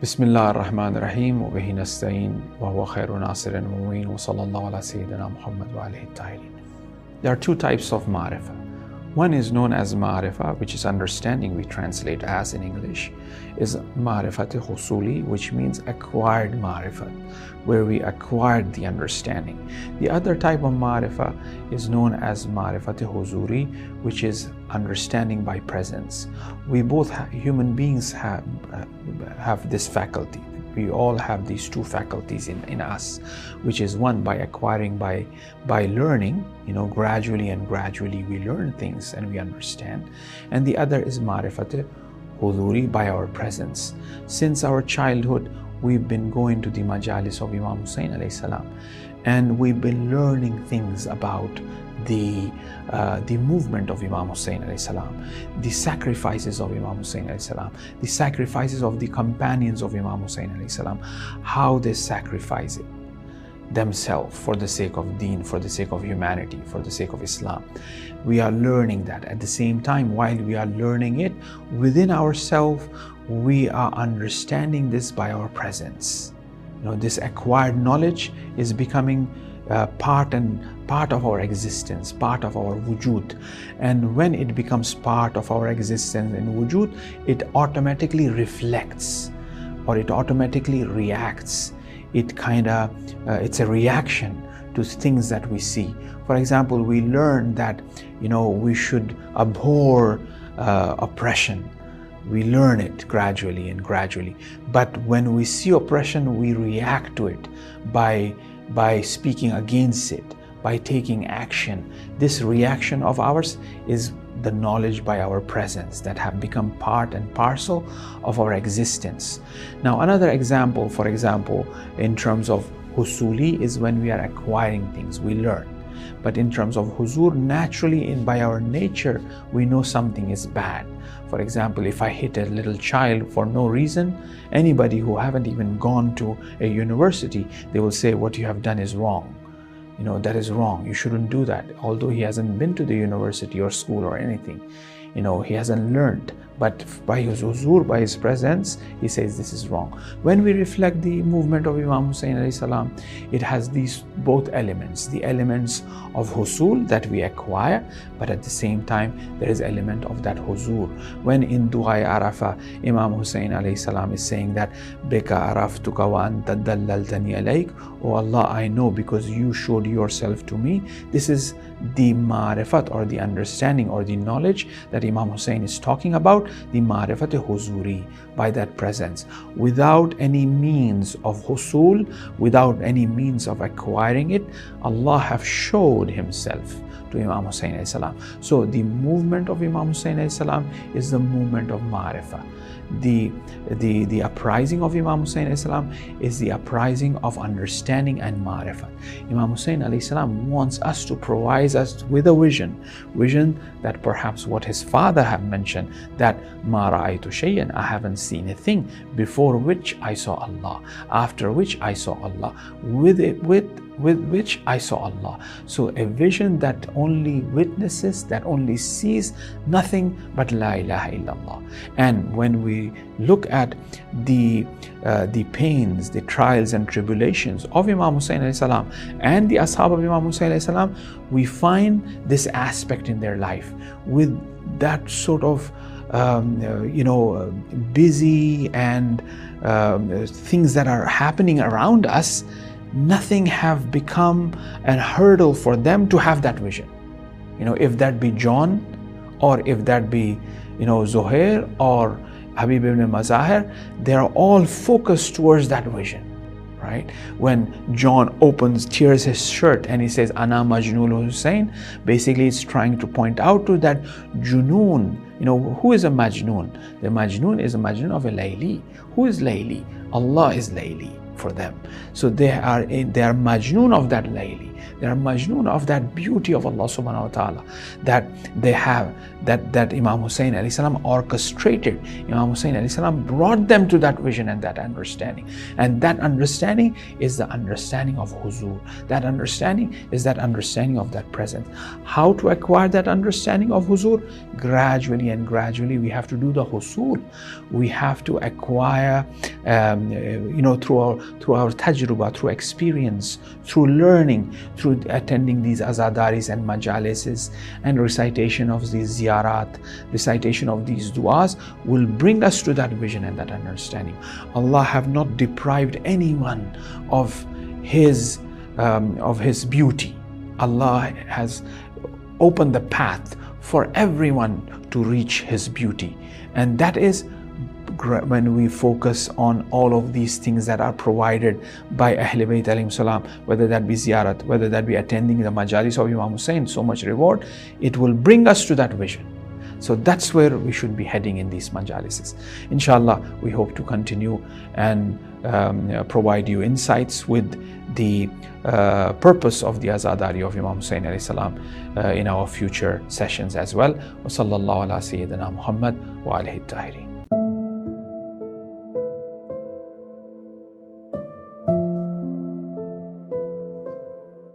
بسم الله الرحمن الرحيم وبه نستعين وهو خير ناصر ومعين وصلى الله على سيدنا محمد وآله الطاهرين. There are two types of ma'rifah. One is known as ma'rifah, which is understanding, we translate as in English, is ma'rifat husuli, which means acquired ma'rifat, where we acquired the understanding. The other type of ma'rifah is known as ma'rifat huzuri, which is understanding by presence. We both, human beings, have this faculty. We all have these two faculties in us, which is one by acquiring, by learning, gradually we learn things and we understand. And the other is ma'rifat huduri, by our presence. Since our childhood, we've been going to the majalis of Imam Hussein alayhi salam, and we've been learning things about the movement of Imam Hussein alayhi salam, the sacrifices of Imam Hussein alayhi salam, the sacrifices of the companions of Imam Hussein alayhi salam, how they sacrifice it themselves for the sake of deen, for the sake of humanity, for the sake of Islam. We are learning that. At the same time, while we are learning it within ourselves, we are understanding this by our presence. This acquired knowledge is becoming part of our existence, part of our wujud. And when it becomes part of our existence in wujud, it automatically reflects, or it automatically reacts. It's a reaction to things that we see. For example, we learn that we should abhor oppression. We learn it gradually, but when we see oppression, we react to it by speaking against it, by taking action. This reaction of ours is the knowledge by our presence that have become part and parcel of our existence. Now, another example, for example, in terms of husuli, is when we are acquiring things, we learn. But in terms of huzur, naturally, by our nature, we know something is bad. For example, if I hit a little child for no reason, anybody who haven't even gone to a university, they will say what you have done is wrong. That is wrong. You shouldn't do that. Although he hasn't been to the university or school or anything, he hasn't learned. But by his huzur, by his presence, he says this is wrong. When we reflect the movement of Imam Hussein alayhi salam, it has these both elements. The elements of husul that we acquire, but at the same time, there is element of that huzur. When in Dua Arafah, Imam Hussein alayhi salam is saying that, Beka araftuka wa anta dallaltani alayk, oh Allah, I know because you showed yourself to me. This is the ma'rifat, or the understanding, or the knowledge that Imam Hussein is talking about, the ma'rifat huzuri, by that presence. Without any means of husul, without any means of acquiring it, Allah have showed himself to Imam Hussein alayhi salam. So the movement of Imam Hussein alayhi salam is the movement of ma'rifah. The uprising of Imam Hussein alayhi salam is the uprising of understanding and ma'rifah. Imam Hussein alayhi salam wants us to provide us with a vision that perhaps what his father have mentioned, that ma ra'aytu shay'an, I haven't seen a thing before which I saw Allah, after which I saw Allah, with which I saw Allah. So a vision that only witnesses, that only sees nothing but La ilaha illallah. And when we look at the pains, the trials and tribulations of Imam Hussein alayhi salam and the ashab of Imam Hussein alayhi salam, we find this aspect in their life with that sort of busy and things that are happening around us. Nothing have become a hurdle for them to have that vision. If that be John, or if that be Zuhair or Habib ibn Mazahir, they are all focused towards that vision, right? When John tears his shirt and he says Ana Majnun Hussein, basically it's trying to point out to that Junoon. Who is a Majnun? The Majnun is a Majnun of a Layli. Who is Layli? Allah is Layli for them. So they are Majnun of that Layli. They are majnoon of that beauty of Allah subhanahu wa ta'ala that they have, that Imam Hussein alayhi salam orchestrated. Imam Hussein alayhi salam brought them to that vision and that understanding. And that understanding is the understanding of huzur. That understanding is that understanding of that presence. How to acquire that understanding of huzur? Gradually and gradually we have to do the husul. We have to acquire through our tajruba, through experience, through learning, through attending these azadaris and majalises and recitation of these ziyarat, recitation of these du'as will bring us to that vision and that understanding. Allah have not deprived anyone of His beauty. Allah has opened the path for everyone to reach His beauty, and that is when we focus on all of these things that are provided by Ahl Bayt alayhim salam, whether that be ziyarat, whether that be attending the majalis of Imam Hussein, so much reward, it will bring us to that vision. So that's where we should be heading in these majalises. Inshallah, we hope to continue and provide you insights with the purpose of the azadari of Imam Hussein alayhi salam in our future sessions as well. Wa sallallahu ala sayyidina Muhammad wa alihi tahirin.